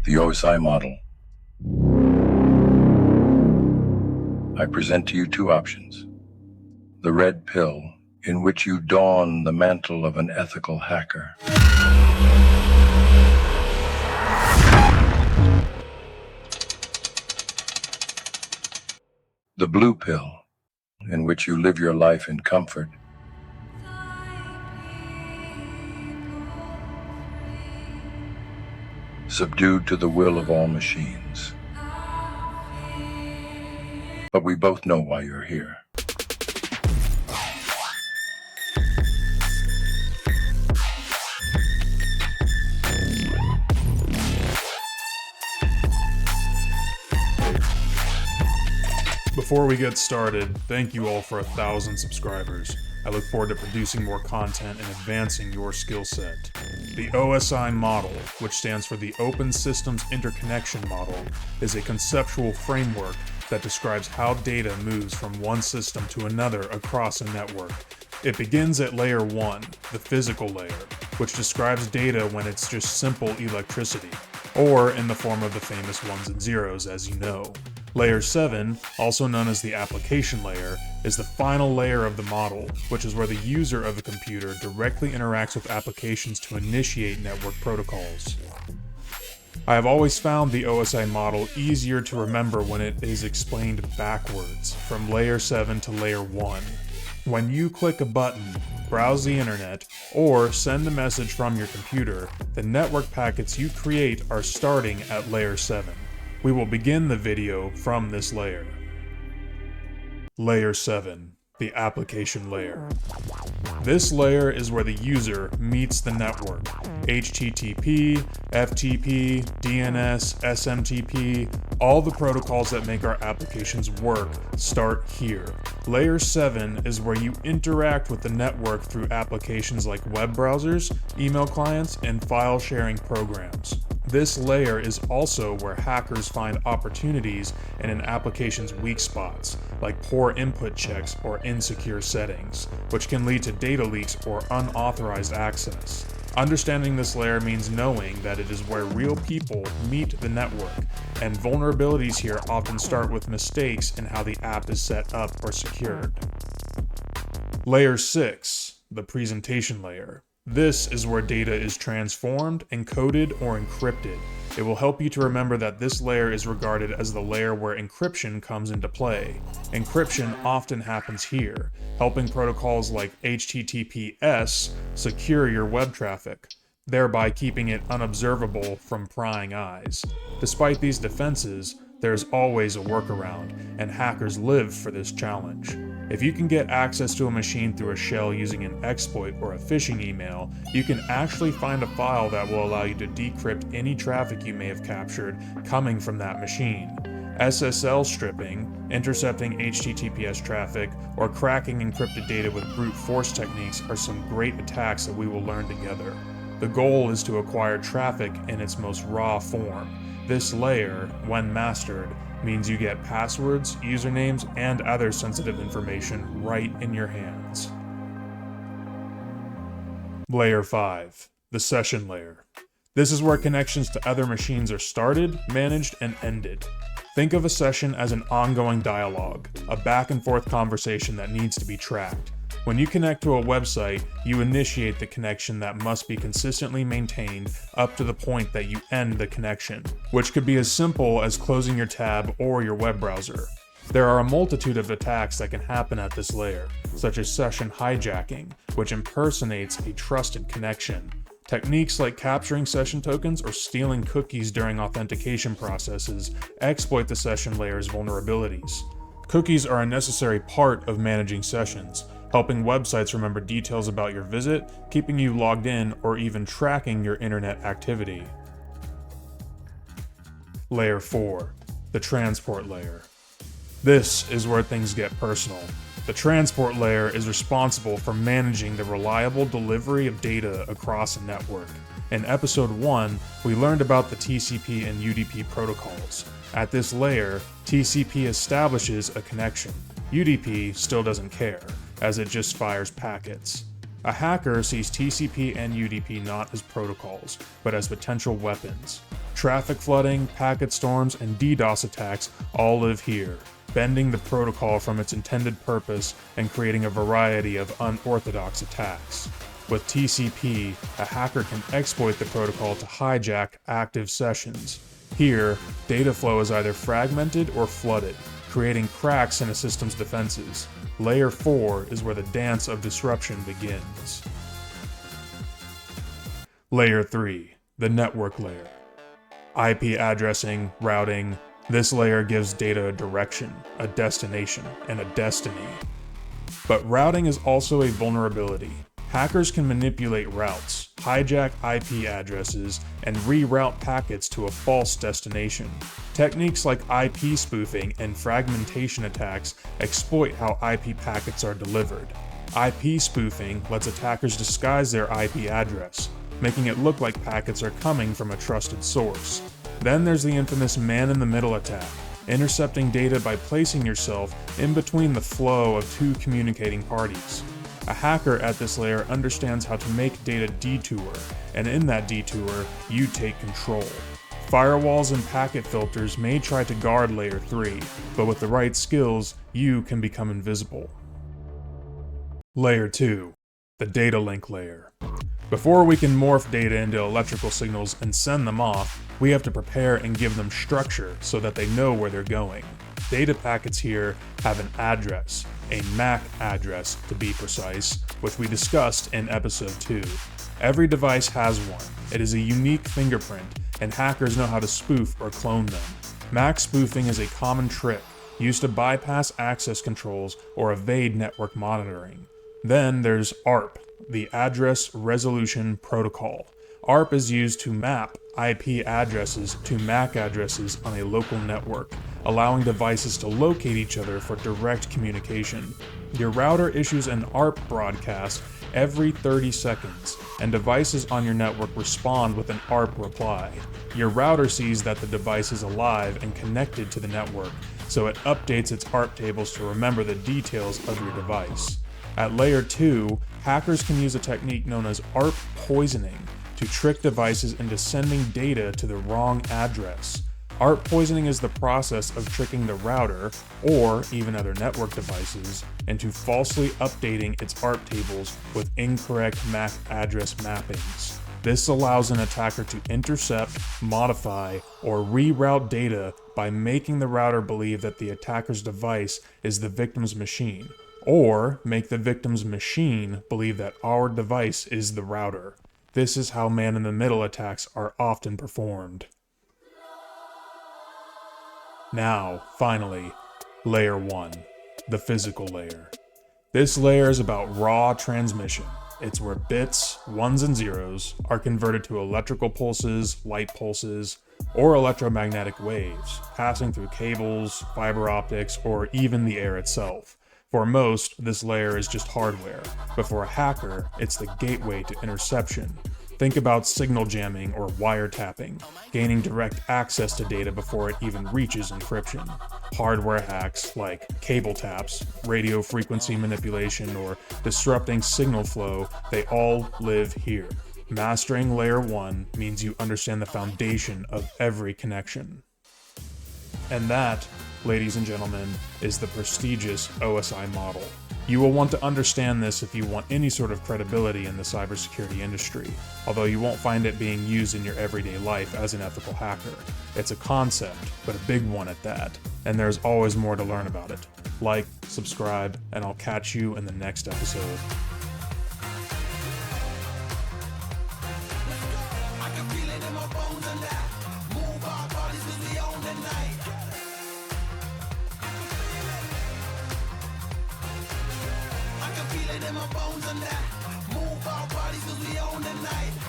the OSI Model. I present to you two options. The red pill, in which you don the mantle of an ethical hacker. The blue pill, in which you live your life in comfort. Subdued to the will of all machines. But we both know why you're here. Before we get started, thank you all for 1,000 subscribers. I look forward to producing more content and advancing your skill set. The OSI Model, which stands for the Open Systems Interconnection Model, is a conceptual framework that describes how data moves from one system to another across a network. It begins at layer 1, the physical layer, which describes data when it's just simple electricity, or in the form of the famous ones and zeros, as you know. Layer 7, also known as the application layer, is the final layer of the model, which is where the user of the computer directly interacts with applications to initiate network protocols. I have always found the OSI model easier to remember when it is explained backwards, from layer 7 to layer 1. When you click a button, browse the internet, or send a message from your computer, the network packets you create are starting at layer 7. We will begin the video from this layer. Layer 7, the application layer. This layer is where the user meets the network. HTTP, FTP, DNS, SMTP, all the protocols that make our applications work start here. Layer 7 is where you interact with the network through applications like web browsers, email clients, and file sharing programs. This layer is also where hackers find opportunities in an application's weak spots, like poor input checks or insecure settings, which can lead to data leaks or unauthorized access. Understanding this layer means knowing that it is where real people meet the network, and vulnerabilities here often start with mistakes in how the app is set up or secured. Layer 6, the presentation layer. This is where data is transformed, encoded, or encrypted. It will help you to remember that this layer is regarded as the layer where encryption comes into play. Encryption often happens here, helping protocols like HTTPS secure your web traffic, thereby keeping it unobservable from prying eyes. Despite these defenses, there's always a workaround, and hackers live for this challenge. If you can get access to a machine through a shell using an exploit or a phishing email, you can actually find a file that will allow you to decrypt any traffic you may have captured coming from that machine. SSL stripping, intercepting HTTPS traffic, or cracking encrypted data with brute force techniques are some great attacks that we will learn together. The goal is to acquire traffic in its most raw form. This layer, when mastered, means you get passwords, usernames, and other sensitive information right in your hands. Layer 5, the session layer. This is where connections to other machines are started, managed, and ended. Think of a session as an ongoing dialogue, a back and forth conversation that needs to be tracked. When you connect to a website, you initiate the connection that must be consistently maintained up to the point that you end the connection, which could be as simple as closing your tab or your web browser. There are a multitude of attacks that can happen at this layer, such as session hijacking, which impersonates a trusted connection. Techniques like capturing session tokens or stealing cookies during authentication processes exploit the session layer's vulnerabilities. Cookies are a necessary part of managing sessions, helping websites remember details about your visit, keeping you logged in, or even tracking your internet activity. Layer 4, the transport layer. This is where things get personal. The transport layer is responsible for managing the reliable delivery of data across a network. In episode 1, we learned about the TCP and UDP protocols. At this layer, TCP establishes a connection. UDP still doesn't care, as it just fires packets. A hacker sees TCP and UDP not as protocols, but as potential weapons. Traffic flooding, packet storms, and DDoS attacks all live here, bending the protocol from its intended purpose and creating a variety of unorthodox attacks. With TCP, a hacker can exploit the protocol to hijack active sessions. Here, data flow is either fragmented or flooded, creating cracks in a system's defenses. Layer 4 is where the dance of disruption begins. Layer 3, the network layer. IP addressing, routing. This layer gives data a direction, a destination, and a destiny. But routing is also a vulnerability. Hackers can manipulate routes, hijack IP addresses, and reroute packets to a false destination. Techniques like IP spoofing and fragmentation attacks exploit how IP packets are delivered. IP spoofing lets attackers disguise their IP address, making it look like packets are coming from a trusted source. Then there's the infamous man-in-the-middle attack, intercepting data by placing yourself in between the flow of two communicating parties. A hacker at this layer understands how to make data detour, and in that detour, you take control. Firewalls and packet filters may try to guard Layer 3, but with the right skills, you can become invisible. Layer 2, the data link layer. Before we can morph data into electrical signals and send them off, we have to prepare and give them structure so that they know where they're going. Data packets here have an address, a MAC address to be precise, which we discussed in episode 2. Every device has one. It is a unique fingerprint, and hackers know how to spoof or clone them. MAC spoofing is a common trick used to bypass access controls or evade network monitoring. Then there's ARP, the Address Resolution Protocol. ARP is used to map IP addresses to MAC addresses on a local network, allowing devices to locate each other for direct communication. Your router issues an ARP broadcast every 30 seconds, and devices on your network respond with an ARP reply. Your router sees that the device is alive and connected to the network, so it updates its ARP tables to remember the details of your device. At Layer 2, hackers can use a technique known as ARP poisoning to trick devices into sending data to the wrong address. ARP poisoning is the process of tricking the router, or even other network devices, into falsely updating its ARP tables with incorrect MAC address mappings. This allows an attacker to intercept, modify, or reroute data by making the router believe that the attacker's device is the victim's machine, or make the victim's machine believe that our device is the router. This is how man-in-the-middle attacks are often performed. Now, finally, Layer 1, the physical layer. This layer is about raw transmission. It's where bits, ones and zeros, are converted to electrical pulses, light pulses, or electromagnetic waves, passing through cables, fiber optics, or even the air itself. For most, this layer is just hardware, but for a hacker, it's the gateway to interception. Think about signal jamming or wiretapping, gaining direct access to data before it even reaches encryption. Hardware hacks like cable taps, radio frequency manipulation, or disrupting signal flow, they all live here. Mastering Layer 1 means you understand the foundation of every connection. And that, ladies and gentlemen, is the prestigious OSI model. You will want to understand this if you want any sort of credibility in the cybersecurity industry, although you won't find it being used in your everyday life as an ethical hacker. It's a concept, but a big one at that, and there's always more to learn about it. Like, subscribe, and I'll catch you in the next episode. In my bones and that. Move our bodies 'cause we own the night.